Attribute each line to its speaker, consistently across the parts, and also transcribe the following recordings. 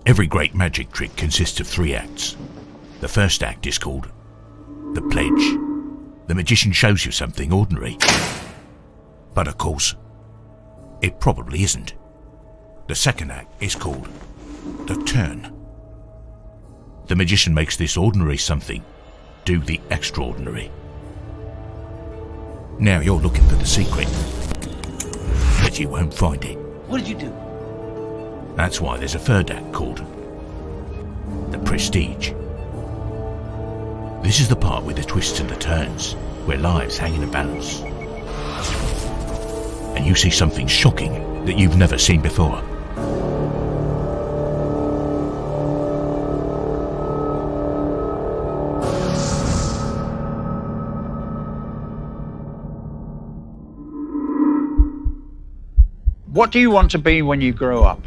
Speaker 1: Every great magic trick consists of 3 acts. The first act is called the pledge. The magician shows you something ordinary, but of course, it probably isn't. The second act is called the turn. The magician makes this ordinary something do the extraordinary. Now you're looking for the secret, but you won't find it.
Speaker 2: What did you do?
Speaker 1: That's why there's a third act called the prestige. This is the part with the twists and the turns, where lives hang in a balance. And you see something shocking that you've never seen before.
Speaker 2: What do you want to be when you grow up?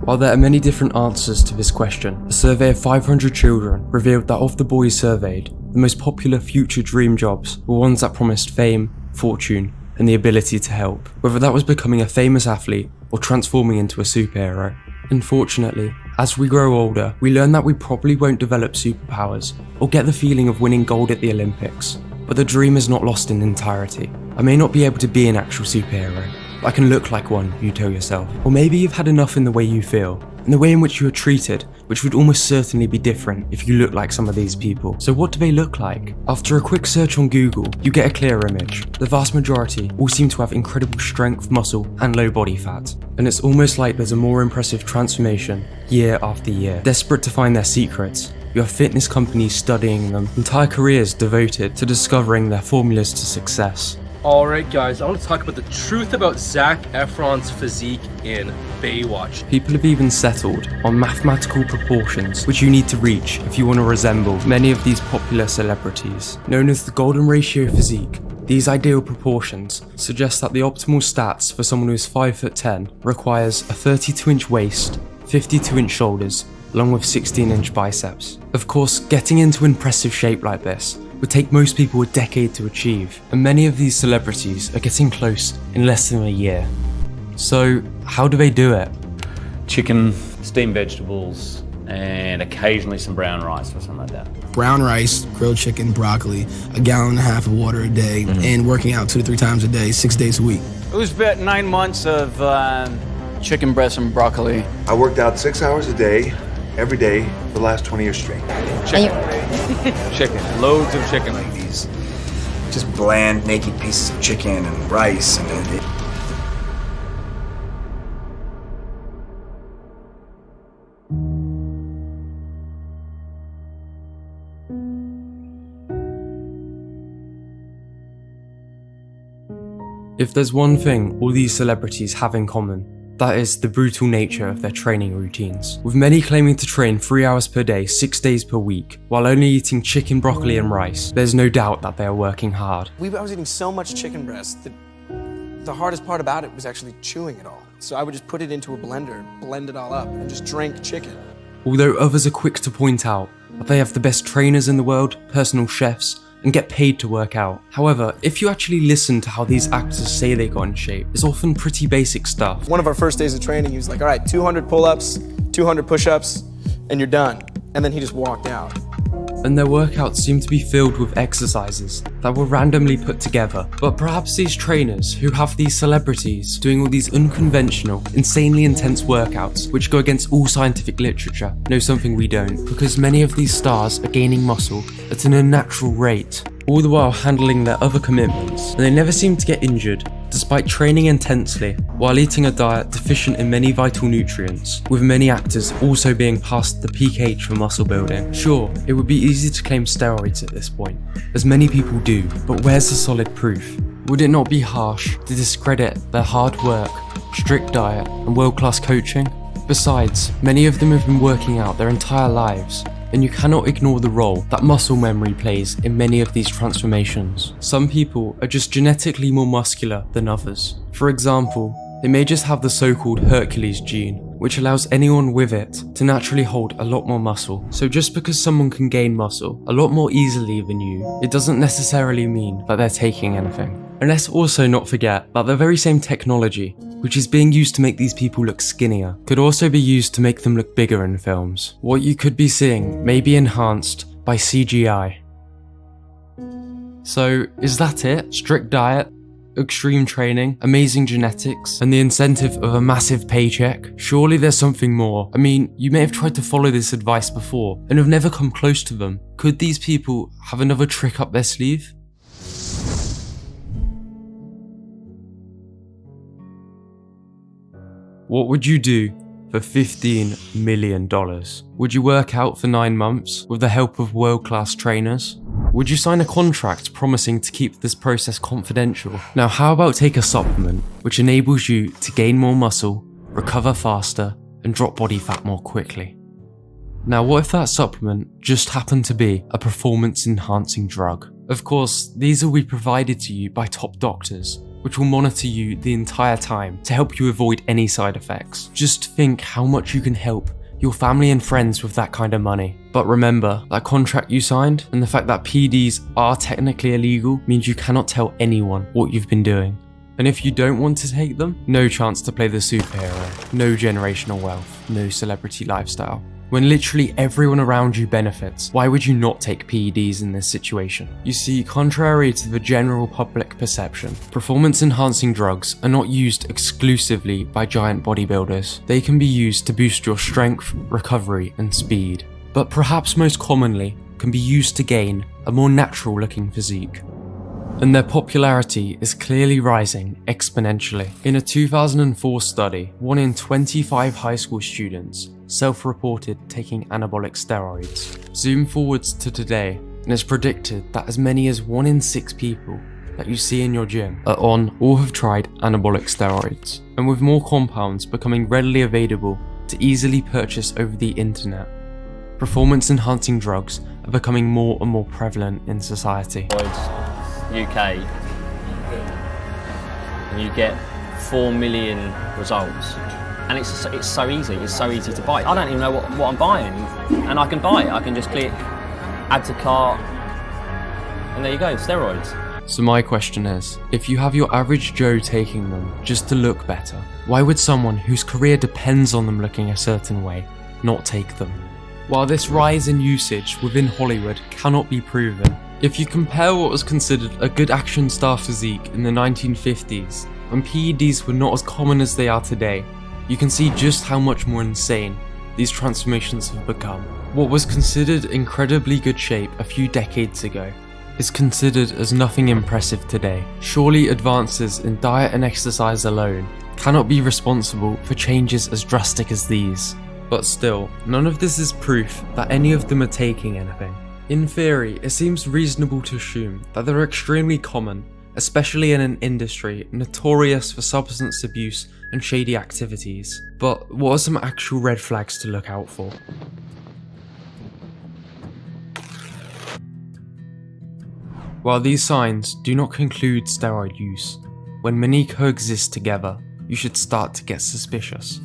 Speaker 3: While there are many different answers to this question, a survey of 500 children revealed that of the boys surveyed, the most popular future dream jobs were ones that promised fame, fortune, and the ability to help, whether that was becoming a famous athlete or transforming into a superhero. Unfortunately, as we grow older, we learn that we probably won't develop superpowers or get the feeling of winning gold at the Olympics. But the dream is not lost in entirety. I may not be able to be an actual superhero, but I can look like one, you tell yourself. Or maybe you've had enough in the way you feel, in the way in which you are treated, which would almost certainly be different if you look like some of these people. So what do they look like? After a quick search on Google, you get a clear image. The vast majority all seem to have incredible strength, muscle, and low body fat. And it's almost like there's a more impressive transformation year after year. Desperate to find their secrets, you have fitness companies studying them, entire careers devoted to discovering their formulas to success.
Speaker 4: Alright guys, I want to talk about the truth about Zac Efron's physique in Baywatch.
Speaker 3: People have even settled on mathematical proportions which you need to reach if you want to resemble many of these popular celebrities. Known as the golden ratio physique, these ideal proportions suggest that the optimal stats for someone who is 5'10" requires a 32-inch waist, 52-inch shoulders, along with 16-inch biceps. Of course, getting into impressive shape like this would take most people a decade to achieve, and many of these celebrities are getting close in less than a year. So, how do they do it?
Speaker 5: Chicken, steamed vegetables, and occasionally some brown rice or something like that.
Speaker 6: Brown rice, grilled chicken, broccoli, a gallon and a half of water a day, and working out 2 to 3 times a day, 6 days a week.
Speaker 7: It was about 9 months of chicken breast and broccoli.
Speaker 8: I worked out 6 hours a day, every day, for the last 20 years straight.
Speaker 7: Chicken. Chicken. Loads of chicken.
Speaker 9: Like these just bland, naked pieces of chicken and rice and
Speaker 3: If there's one thing all these celebrities have in common, that is the brutal nature of their training routines, with many claiming to train 3 hours per day, 6 days per week, while only eating chicken, broccoli and rice. There's no doubt that they are working hard.
Speaker 10: I was eating so much chicken breast that the hardest part about it was actually chewing it all. So I would just put it into a blender, blend it all up, and just drink chicken.
Speaker 3: Although others are quick to point out that they have the best trainers in the world, personal chefs, and get paid to work out. However, if you actually listen to how these actors say they got in shape, it's often pretty basic stuff.
Speaker 10: One of our first days of training, he was like, all right, 200 pull-ups, 200 push-ups, and you're done. And then he just walked out.
Speaker 3: And their workouts seem to be filled with exercises that were randomly put together. But perhaps these trainers who have these celebrities doing all these unconventional, insanely intense workouts which go against all scientific literature know something we don't, because many of these stars are gaining muscle at an unnatural rate, all the while handling their other commitments, and they never seem to get injured despite training intensely while eating a diet deficient in many vital nutrients, with many actors also being past the peak age for muscle building. Sure, it would be easy to claim steroids at this point, as many people do, but where's the solid proof? Would it not be harsh to discredit their hard work, strict diet, and world-class coaching? Besides, many of them have been working out their entire lives, and you cannot ignore the role that muscle memory plays in many of these transformations. Some people are just genetically more muscular than others. For example, they may just have the so-called Hercules gene, which allows anyone with it to naturally hold a lot more muscle. So just because someone can gain muscle a lot more easily than you, it doesn't necessarily mean that they're taking anything. And let's also not forget that the very same technology, which is being used to make these people look skinnier, could also be used to make them look bigger in films. What you could be seeing may be enhanced by CGI. So, is that it? Strict diet, extreme training, amazing genetics, and the incentive of a massive paycheck? Surely there's something more. I mean, you may have tried to follow this advice before and have never come close to them. Could these people have another trick up their sleeve? What would you do for $15 million? Would you work out for 9 months with the help of world-class trainers? Would you sign a contract promising to keep this process confidential? Now, how about take a supplement which enables you to gain more muscle, recover faster, and drop body fat more quickly? Now, what if that supplement just happened to be a performance-enhancing drug? Of course, these will be provided to you by top doctors, which will monitor you the entire time to help you avoid any side effects. Just think how much you can help your family and friends with that kind of money. But remember, that contract you signed and the fact that PEDs are technically illegal means you cannot tell anyone what you've been doing. And if you don't want to take them, no chance to play the superhero, no generational wealth, no celebrity lifestyle. When literally everyone around you benefits, why would you not take PEDs in this situation? You see, contrary to the general public perception, performance-enhancing drugs are not used exclusively by giant bodybuilders. They can be used to boost your strength, recovery, and speed. But perhaps most commonly, can be used to gain a more natural-looking physique. And their popularity is clearly rising exponentially. In a 2004 study, 1 in 25 high school students self-reported taking anabolic steroids. Zoom forwards to today, and it's predicted that as many as 1 in 6 people that you see in your gym are on or have tried anabolic steroids. And with more compounds becoming readily available to easily purchase over the internet, performance-enhancing drugs are becoming more and more prevalent in society.
Speaker 5: UK, and you get 4 million results, and it's so easy to buy. I don't even know what I'm buying, and I can buy it. I can just click add to cart, and there you go, steroids.
Speaker 3: So my question is, if you have your average Joe taking them just to look better, why would someone whose career depends on them looking a certain way not take them? While this rise in usage within Hollywood cannot be proven, if you compare what was considered a good action star physique in the 1950s, when PEDs were not as common as they are today, you can see just how much more insane these transformations have become. What was considered incredibly good shape a few decades ago is considered as nothing impressive today. Surely advances in diet and exercise alone cannot be responsible for changes as drastic as these. But still, none of this is proof that any of them are taking anything. In theory, it seems reasonable to assume that they're extremely common, especially in an industry notorious for substance abuse and shady activities. But what are some actual red flags to look out for? While these signs do not conclude steroid use, when many coexist together, you should start to get suspicious.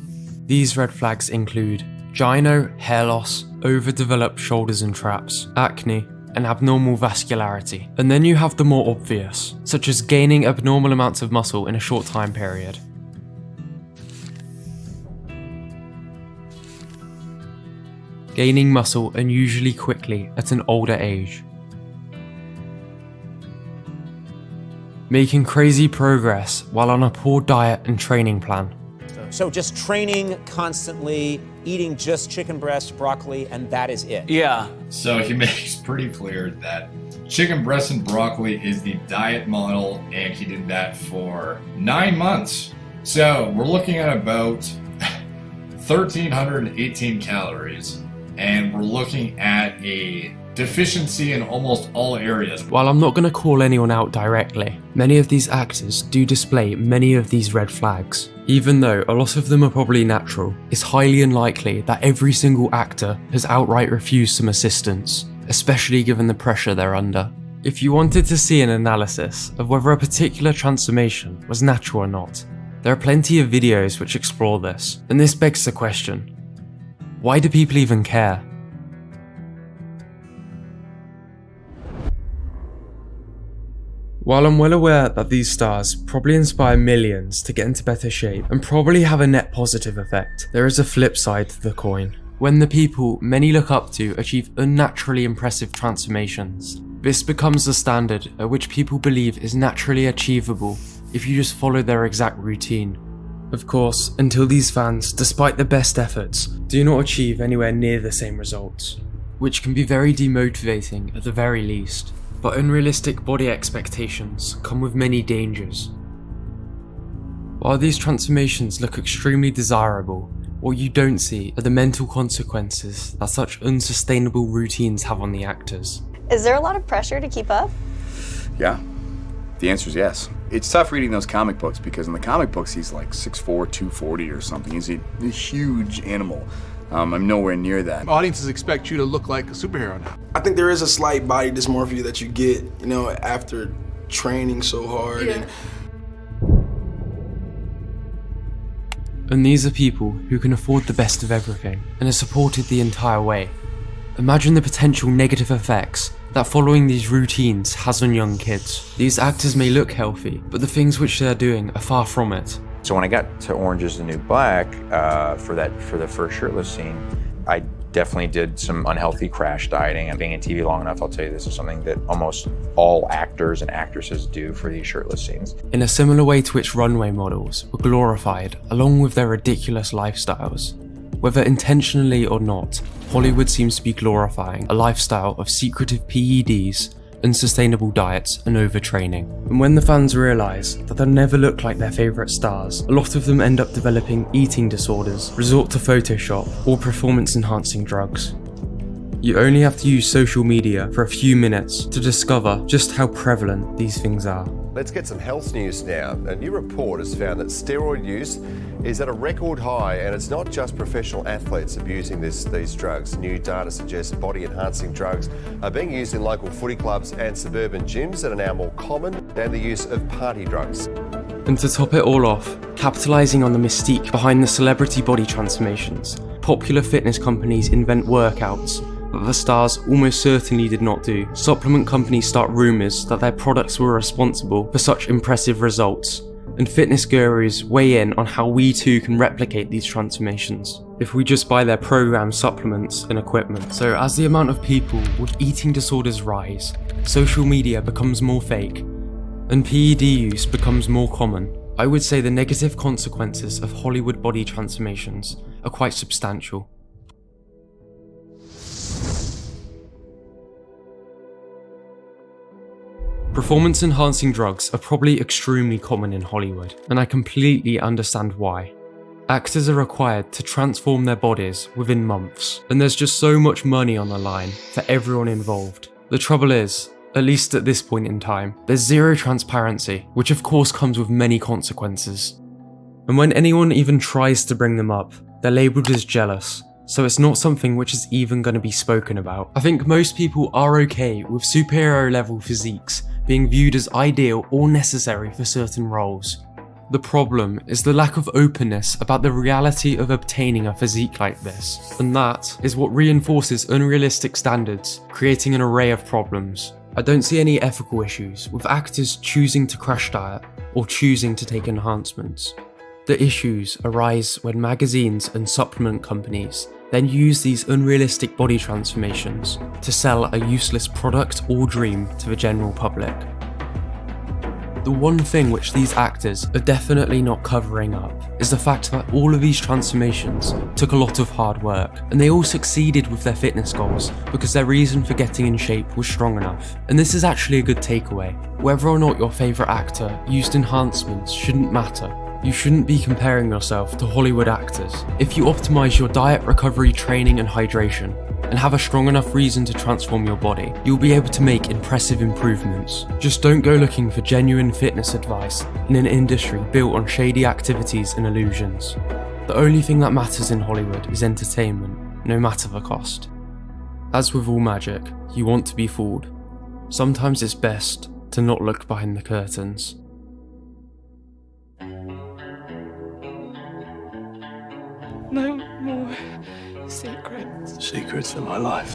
Speaker 3: These red flags include gyno, hair loss, overdeveloped shoulders and traps, acne, and abnormal vascularity. And then you have the more obvious, such as gaining abnormal amounts of muscle in a short time period. Gaining muscle unusually quickly at an older age. Making crazy progress while on a poor diet and training plan.
Speaker 11: So just training constantly, eating just chicken breast, broccoli, and that is it.
Speaker 7: Yeah.
Speaker 12: So he makes pretty clear that chicken breast and broccoli is the diet model, and he did that for 9 months. So we're looking at about 1,318 calories, and we're looking at a deficiency in almost all areas.
Speaker 3: While I'm not going to call anyone out directly, many of these actors do display many of these red flags. Even though a lot of them are probably natural, it's highly unlikely that every single actor has outright refused some assistance, especially given the pressure they're under. If you wanted to see an analysis of whether a particular transformation was natural or not, there are plenty of videos which explore this, and this begs the question, why do people even care? While I'm well aware that these stars probably inspire millions to get into better shape and probably have a net positive effect, there is a flip side to the coin. When the people many look up to achieve unnaturally impressive transformations, this becomes the standard at which people believe is naturally achievable if you just follow their exact routine. Of course, until these fans, despite the best efforts, do not achieve anywhere near the same results, which can be very demotivating at the very least. But unrealistic body expectations come with many dangers. While these transformations look extremely desirable, what you don't see are the mental consequences that such unsustainable routines have on the actors.
Speaker 13: Is there a lot of pressure to keep up?
Speaker 9: Yeah. The answer is yes. It's tough reading those comic books because in the comic books he's like 6'4", 240 or something. He's a huge animal. I'm nowhere near that.
Speaker 14: Audiences expect you to look like a superhero now.
Speaker 6: I think there is a slight body dysmorphia that you get, you know, after training so hard.
Speaker 13: Yeah.
Speaker 3: And these are people who can afford the best of everything and are supported the entire way. Imagine the potential negative effects that following these routines has on young kids. These actors may look healthy, but the things which they're doing are far from it.
Speaker 15: So when I got to Orange Is the New Black for the first shirtless scene, I definitely did some unhealthy crash dieting. And being in TV long enough, I'll tell you this is something that almost all actors and actresses do for these shirtless scenes.
Speaker 3: In a similar way to which runway models were glorified along with their ridiculous lifestyles. Whether intentionally or not, Hollywood seems to be glorifying a lifestyle of secretive PEDs, unsustainable diets and overtraining. And when the fans realise that they'll never look like their favourite stars, a lot of them end up developing eating disorders, resort to Photoshop or performance enhancing drugs. You only have to use social media for a few minutes to discover just how prevalent these things are.
Speaker 16: Let's get some health news now. A new report has found that steroid use is at a record high, and it's not just professional athletes abusing these drugs. New data suggests body-enhancing drugs are being used in local footy clubs and suburban gyms that are now more common than the use of party drugs.
Speaker 3: And to top it all off, capitalising on the mystique behind the celebrity body transformations, popular fitness companies invent workouts that the stars almost certainly did not do. Supplement companies start rumours that their products were responsible for such impressive results, and fitness gurus weigh in on how we too can replicate these transformations if we just buy their programmed supplements and equipment. So as the amount of people with eating disorders rise, social media becomes more fake, and PED use becomes more common, I would say the negative consequences of Hollywood body transformations are quite substantial. Performance-enhancing drugs are probably extremely common in Hollywood, and I completely understand why. Actors are required to transform their bodies within months, and there's just so much money on the line for everyone involved. The trouble is, at least at this point in time, there's zero transparency, which of course comes with many consequences. And when anyone even tries to bring them up, they're labelled as jealous, so it's not something which is even going to be spoken about. I think most people are okay with superhero level physiques being viewed as ideal or necessary for certain roles. The problem is the lack of openness about the reality of obtaining a physique like this, and that is what reinforces unrealistic standards, creating an array of problems. I don't see any ethical issues with actors choosing to crash diet or choosing to take enhancements. The issues arise when magazines and supplement companies then use these unrealistic body transformations to sell a useless product or dream to the general public. The one thing which these actors are definitely not covering up is the fact that all of these transformations took a lot of hard work, and they all succeeded with their fitness goals because their reason for getting in shape was strong enough. And this is actually a good takeaway. Whether or not your favourite actor used enhancements shouldn't matter. You shouldn't be comparing yourself to Hollywood actors. If you optimise your diet, recovery, training and hydration, and have a strong enough reason to transform your body, you'll be able to make impressive improvements. Just don't go looking for genuine fitness advice in an industry built on shady activities and illusions. The only thing that matters in Hollywood is entertainment, no matter the cost. As with all magic, you want to be fooled. Sometimes it's best to not look behind the curtains.
Speaker 17: No more secrets.
Speaker 18: Secrets of my life.